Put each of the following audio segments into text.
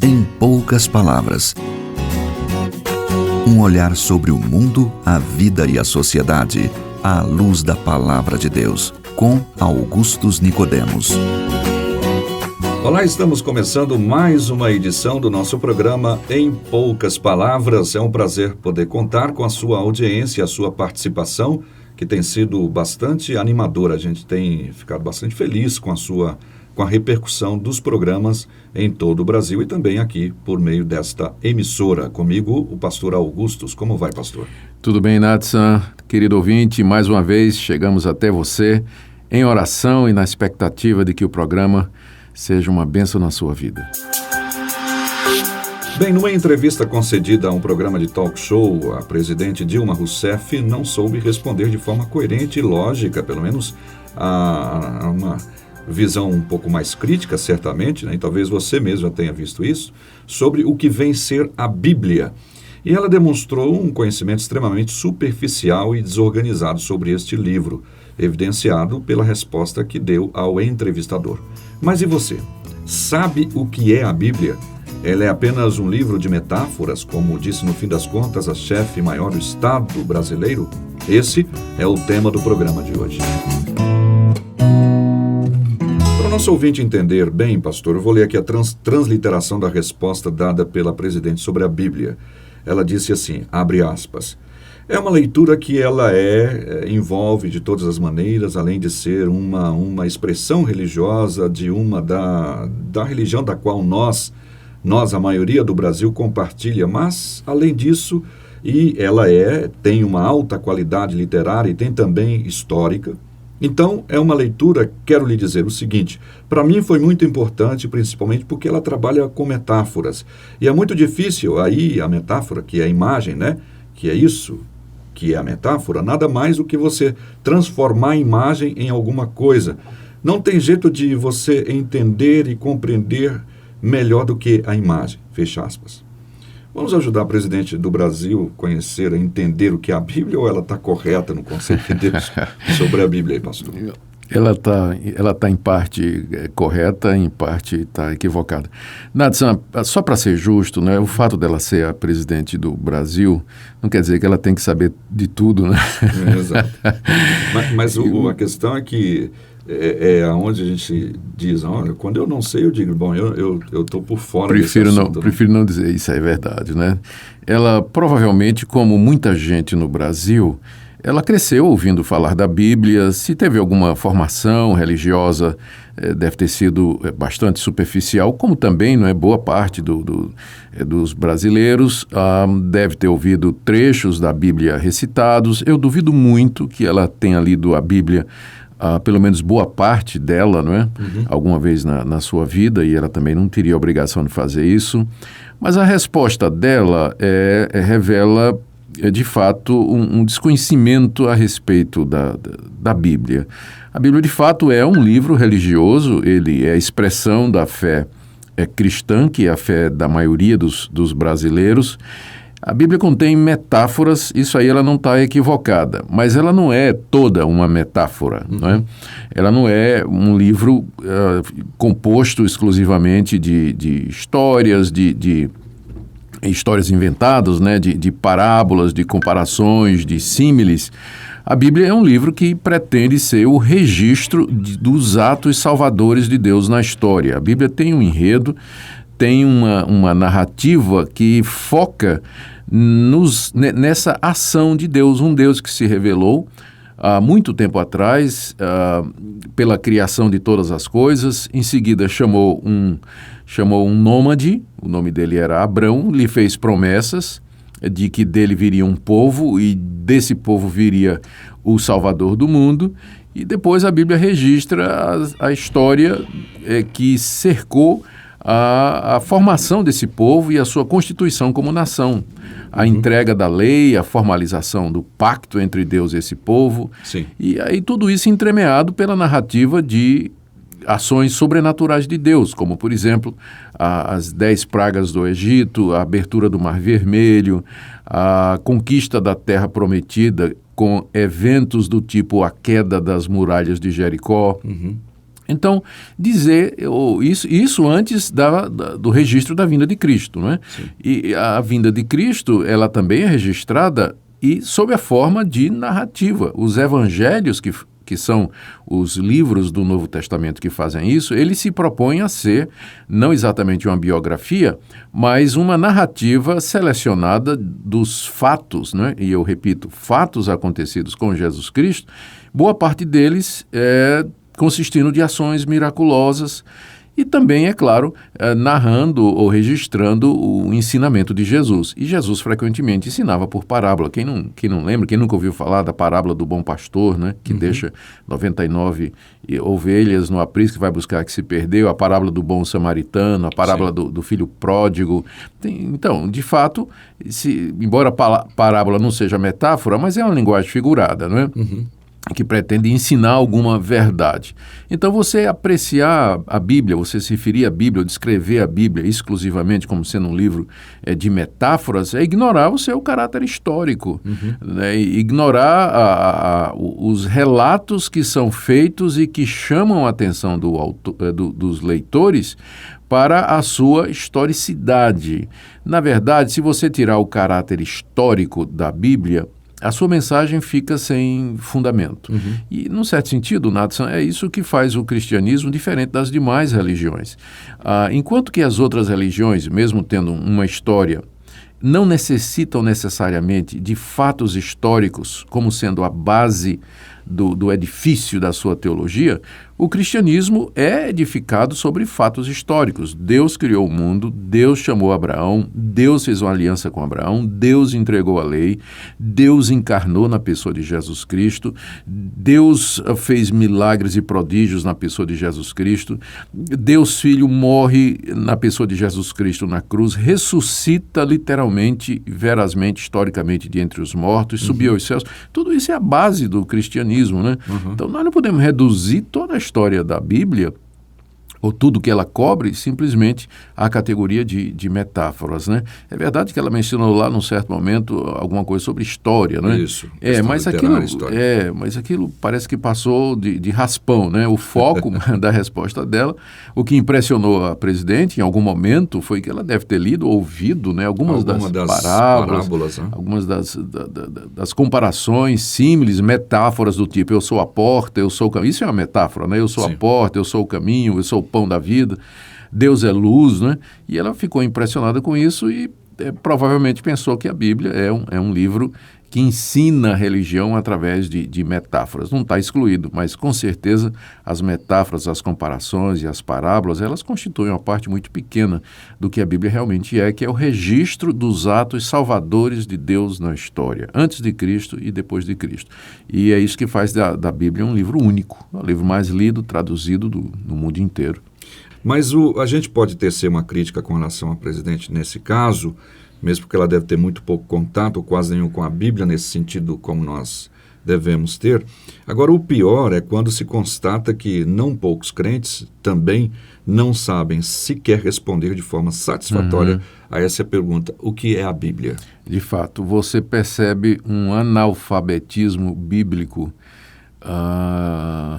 Em poucas palavras. Um olhar sobre o mundo, a vida e a sociedade, à luz da Palavra de Deus, com Augustus Nicodemos. Olá, estamos começando mais uma edição do nosso programa Em Poucas Palavras. É um prazer poder contar com a sua audiência, a sua participação, que tem sido bastante animadora. A gente tem ficado bastante feliz com a repercussão dos programas em todo o Brasil e também aqui por meio desta emissora. Comigo, o pastor Augustus. Como vai, pastor? Tudo bem, Natsan? Querido ouvinte, mais uma vez chegamos até você em oração e na expectativa de que o programa seja uma bênção na sua vida. Bem, numa entrevista concedida a um programa de talk show, a presidente Dilma Rousseff não soube responder de forma coerente e lógica, pelo menos a uma visão um pouco mais crítica, certamente, né? E talvez você mesmo já tenha visto isso, sobre o que vem ser a Bíblia. E ela demonstrou um conhecimento extremamente superficial e desorganizado sobre este livro, evidenciado pela resposta que deu ao entrevistador. Mas e você? Sabe o que é a Bíblia? Ela é apenas um livro de metáforas, como disse no fim das contas a chefe maior do Estado brasileiro? Esse é o tema do programa de hoje. Para o nosso ouvinte entender bem, pastor, eu vou ler aqui a transliteração da resposta dada pela presidente sobre a Bíblia. Ela disse assim, abre aspas, é uma leitura que ela envolve de todas as maneiras, além de ser uma expressão religiosa de da religião da qual nós, a maioria do Brasil, compartilha, mas, além disso, e ela tem uma alta qualidade literária e tem também histórica. Então, é uma leitura, quero lhe dizer o seguinte, para mim foi muito importante, principalmente porque ela trabalha com metáforas. E é muito difícil, aí a metáfora, que é a imagem, né? Que é isso, que é a metáfora, nada mais do que você transformar a imagem em alguma coisa. Não tem jeito de você entender e compreender melhor do que a imagem, fecha aspas. Vamos ajudar a presidente do Brasil a conhecer, a entender o que é a Bíblia, ou ela está correta no conceito de Deus sobre a Bíblia aí, pastor? Ela tá em parte correta, em parte está equivocada. Natsan, só para ser justo, né, o fato dela ser a presidente do Brasil não quer dizer que ela tem que saber de tudo, né? Exato. Mas a questão é que onde a gente diz, olha, quando eu não sei, eu digo, bom, eu estou por fora desse assunto. Prefiro não dizer, isso é verdade, né? Ela provavelmente, como muita gente no Brasil, ela cresceu ouvindo falar da Bíblia, se teve alguma formação religiosa, deve ter sido bastante superficial, como também não é boa parte dos brasileiros, deve ter ouvido trechos da Bíblia recitados. Eu duvido muito que ela tenha lido a Bíblia, pelo menos boa parte dela, não é? Uhum. Alguma vez na sua vida, e ela também não teria a obrigação de fazer isso. Mas a resposta dela revela, de fato, um desconhecimento a respeito da Bíblia. A Bíblia, de fato, é um livro religioso, ele é a expressão da fé cristã, que é a fé da maioria dos brasileiros. A Bíblia contém metáforas, isso aí ela não está equivocada, mas ela não é toda uma metáfora, não é? Ela não é um livro composto exclusivamente de histórias, de histórias inventadas, né? De parábolas, de comparações, de símiles. A Bíblia é um livro que pretende ser o registro dos atos salvadores de Deus na história. A Bíblia tem um enredo, tem uma narrativa que foca nessa ação de Deus, um Deus que se revelou há muito tempo atrás pela criação de todas as coisas. Em seguida chamou um nômade, o nome dele era Abrão, lhe fez promessas de que dele viria um povo e desse povo viria o Salvador do mundo. E depois a Bíblia registra a história que cercou a formação desse povo e a sua constituição como nação. A entrega da lei, a formalização do pacto entre Deus e esse povo. Sim. E aí tudo isso entremeado pela narrativa de ações sobrenaturais de Deus, como, por exemplo, as 10 pragas do Egito, a abertura do Mar Vermelho, a conquista da Terra Prometida com eventos do tipo a queda das muralhas de Jericó. Então, dizer isso antes do registro da vinda de Cristo, não é? E a vinda de Cristo, ela também é registrada e sob a forma de narrativa. Os evangelhos, que são os livros do Novo Testamento que fazem isso, eles se propõem a ser não exatamente uma biografia, mas uma narrativa selecionada dos fatos, né? E eu repito, fatos acontecidos com Jesus Cristo, boa parte deles consistindo de ações miraculosas e também, é claro, narrando ou registrando o ensinamento de Jesus. E Jesus frequentemente ensinava por parábola. Quem não lembra, quem nunca ouviu falar da parábola do bom pastor, né, que deixa 99 ovelhas no aprisco que vai buscar a que se perdeu, a parábola do bom samaritano, a parábola do filho pródigo. Então, de fato, embora a parábola não seja metáfora, mas é uma linguagem figurada, não é? Que pretende ensinar alguma verdade. Então, você apreciar a Bíblia, você se referir à Bíblia, ou descrever a Bíblia exclusivamente como sendo um livro de metáforas, é ignorar o seu caráter histórico, né? E ignorar os relatos que são feitos e que chamam a atenção dos leitores para a sua historicidade. Na verdade, se você tirar o caráter histórico da Bíblia, a sua mensagem fica sem fundamento. E, num certo sentido, Nadson, é isso que faz o cristianismo diferente das demais religiões. Enquanto que as outras religiões, mesmo tendo uma história, não necessitam necessariamente de fatos históricos como sendo a base do edifício da sua teologia, o cristianismo é edificado sobre fatos históricos. Deus criou o mundo, Deus chamou Abraão, Deus fez uma aliança com Abraão, Deus entregou a lei, Deus encarnou na pessoa de Jesus Cristo, Deus fez milagres e prodígios na pessoa de Jesus Cristo, Deus Filho morre na pessoa de Jesus Cristo na cruz, ressuscita literalmente, verazmente, historicamente de entre os mortos, subiu aos céus. Tudo isso é a base do cristianismo, né? Então, nós não podemos reduzir toda a história da Bíblia, ou tudo que ela cobre, simplesmente à categoria de metáforas, né? É verdade que ela mencionou lá, num certo momento, alguma coisa sobre história, né? Isso. Mas aquilo parece que passou de raspão, né? O foco da resposta dela, o que impressionou a presidente em algum momento foi que ela deve ter lido, ouvido, né? Algumas das parábolas, né? Algumas das comparações, símiles, metáforas do tipo, eu sou a porta, eu sou o caminho. Isso é uma metáfora, né? Eu sou a porta, eu sou o caminho, eu sou o pão da vida, Deus é luz, né? E ela ficou impressionada com isso e provavelmente pensou que a Bíblia é um livro que ensina a religião através de metáforas. Não está excluído, mas com certeza as metáforas, as comparações e as parábolas, elas constituem uma parte muito pequena do que a Bíblia realmente é, que é o registro dos atos salvadores de Deus na história, antes de Cristo e depois de Cristo. E é isso que faz da Bíblia um livro único, o livro mais lido, traduzido no mundo inteiro. Mas a gente pode tecer uma crítica com relação à presidente nesse caso, mesmo porque ela deve ter muito pouco contato, ou quase nenhum com a Bíblia, nesse sentido como nós devemos ter. Agora, o pior é quando se constata que não poucos crentes também não sabem sequer responder de forma satisfatória a essa pergunta: o que é a Bíblia? De fato, você percebe um analfabetismo bíblico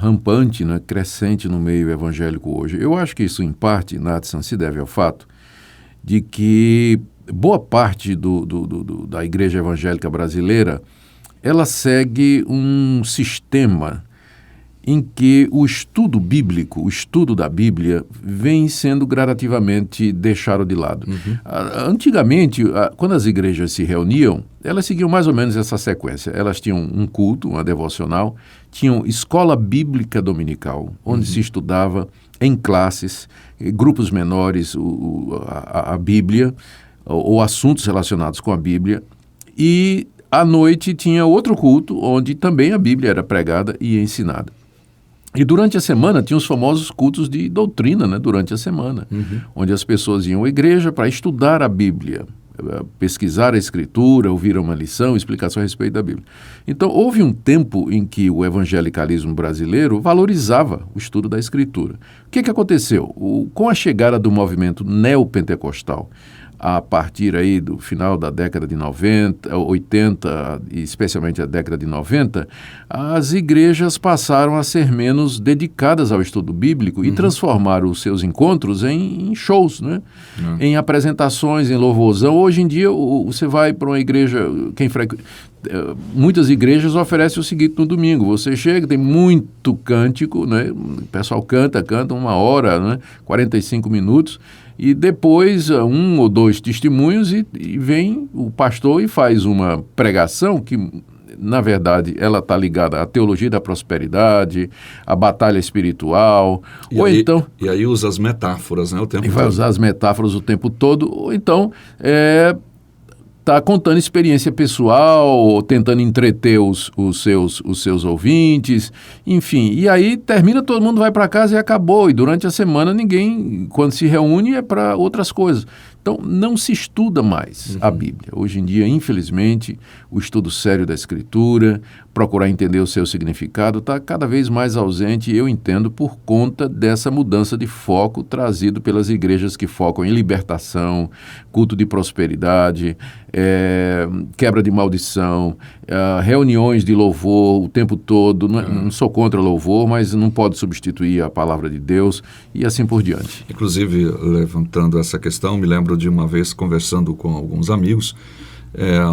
rampante, né, crescente no meio evangélico hoje. Eu acho que isso, em parte, Nadson, se deve ao fato de que boa parte da igreja evangélica brasileira, ela segue um sistema em que o estudo bíblico, o estudo da Bíblia, vem sendo gradativamente deixado de lado. Antigamente, quando as igrejas se reuniam, elas seguiam mais ou menos essa sequência. Elas tinham um culto, uma devocional, tinham escola bíblica dominical, onde se estudava em classes, grupos menores, a Bíblia, ou assuntos relacionados com a Bíblia, e à noite tinha outro culto, onde também a Bíblia era pregada e ensinada. E durante a semana tinha os famosos cultos de doutrina, né, durante a semana, onde as pessoas iam à igreja para estudar a Bíblia, pesquisar a Escritura, ouvir uma lição, explicação a respeito da Bíblia. Então, houve um tempo em que o evangelicalismo brasileiro valorizava o estudo da Escritura. O que aconteceu? Com a chegada do movimento neopentecostal, a partir aí do final da década de 90, 80, e especialmente a década de 90, as igrejas passaram a ser menos dedicadas ao estudo bíblico e transformaram os seus encontros em shows, né? Em apresentações, em louvorzão. Hoje em dia, você vai para uma igreja, muitas igrejas oferecem o seguinte no domingo: você chega, tem muito cântico, né? O pessoal canta 1 hora, né? 45 minutos, e depois 1 ou 2 testemunhos e vem o pastor e faz uma pregação que, na verdade, ela está ligada à teologia da prosperidade, à batalha espiritual, E aí usa as metáforas, né, o tempo todo. E vai usar as metáforas o tempo todo, ou então está contando experiência pessoal, tentando entreter os seus ouvintes, enfim. E aí termina, todo mundo vai para casa e acabou. E durante a semana ninguém, quando se reúne, é para outras coisas. Então, não se estuda mais a Bíblia. Hoje em dia, infelizmente, o estudo sério da Escritura, procurar entender o seu significado, está cada vez mais ausente, eu entendo, por conta dessa mudança de foco trazido pelas igrejas que focam em libertação, culto de prosperidade, quebra de maldição, reuniões de louvor o tempo todo. Não sou contra louvor, mas não pode substituir a palavra de Deus e assim por diante. Inclusive, levantando essa questão, me lembro de uma vez conversando com alguns amigos,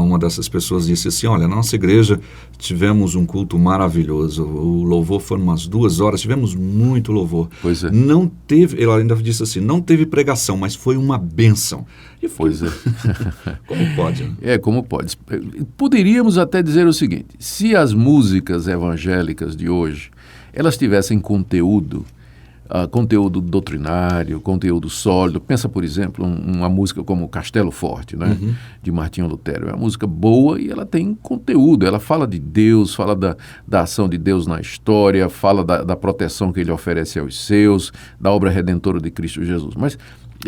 uma dessas pessoas disse assim: olha, na nossa igreja tivemos um culto maravilhoso, o louvor foi umas 2 horas, tivemos muito louvor. Pois é. Não teve, ela ainda disse assim, não teve pregação, mas foi uma bênção. E foi. Pois é. Como pode? Né? Como pode. Poderíamos até dizer o seguinte: se as músicas evangélicas de hoje, elas tivessem conteúdo doutrinário, conteúdo sólido. Pensa, por exemplo, uma música como Castelo Forte, né? De Martinho Lutero. É uma música boa e ela tem conteúdo. Ela fala de Deus, fala da ação de Deus na história, fala da proteção que ele oferece aos seus, da obra redentora de Cristo Jesus. Mas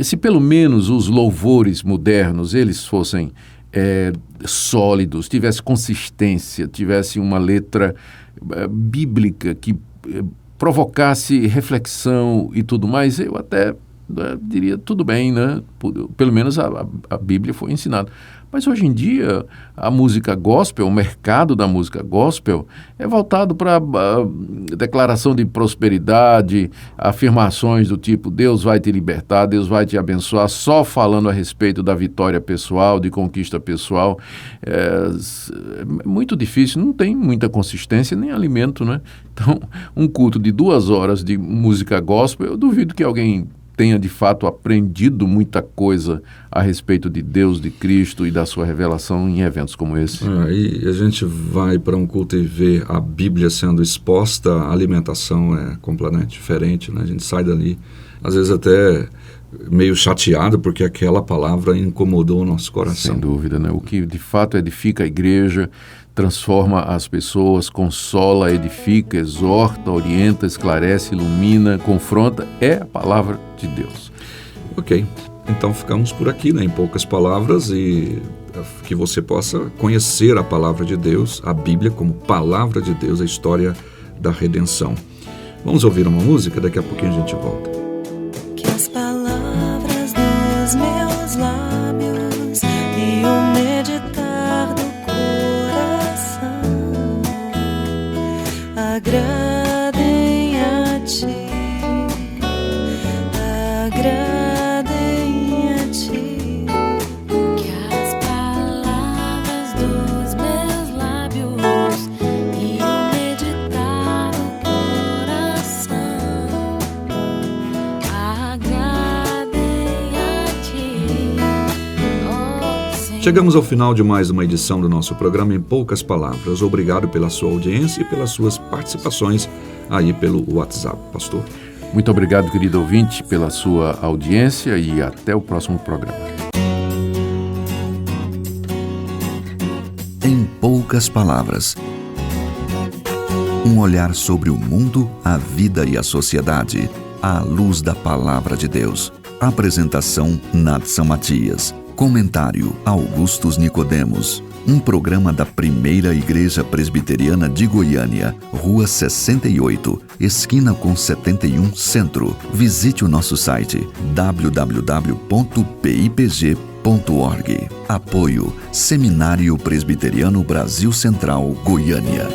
se pelo menos os louvores modernos eles fossem sólidos, tivesse consistência, tivesse uma letra bíblica que provocasse reflexão e tudo mais, eu até diria tudo bem, né? Pelo menos a Bíblia foi ensinada. Mas hoje em dia, a música gospel, o mercado da música gospel, é voltado para a declaração de prosperidade, afirmações do tipo: Deus vai te libertar, Deus vai te abençoar, só falando a respeito da vitória pessoal, de conquista pessoal. É muito difícil, não tem muita consistência nem alimento, né? Então, um culto de 2 horas de música gospel, eu duvido que alguém tenha de fato aprendido muita coisa a respeito de Deus, de Cristo e da sua revelação em eventos como esse. E a gente vai para um culto e vê a Bíblia sendo exposta, a alimentação é completamente diferente, né? A gente sai dali, às vezes até meio chateado, porque aquela palavra incomodou o nosso coração. Sem dúvida, né? O que de fato edifica a igreja, transforma as pessoas, consola, edifica, exorta, orienta, esclarece, ilumina, confronta, é a palavra de Deus. Ok, então ficamos por aqui, né, em poucas palavras, e que você possa conhecer a palavra de Deus, a Bíblia como palavra de Deus, a história da redenção. Vamos ouvir uma música, daqui a pouquinho a gente volta. Que as palavras dos meus lábios e o meditar do agradem a Ti, agradem a Ti. Que as palavras dos meus lábios e o meditar do coração agradem a Ti, oh Senhor. Chegamos ao final de mais uma edição do nosso programa Em Poucas Palavras. Obrigado pela sua audiência e pelas suas participações aí pelo WhatsApp, pastor. Muito obrigado, querido ouvinte, pela sua audiência e até o próximo programa. Em Poucas Palavras. Um olhar sobre o mundo, a vida e a sociedade, à luz da Palavra de Deus. Apresentação, Nadson Matias. Comentário, Augustus Nicodemos. Um programa da Primeira Igreja Presbiteriana de Goiânia, Rua 68, esquina com 71, Centro. Visite o nosso site www.pipg.org.br. Apoio Seminário Presbiteriano Brasil Central, Goiânia.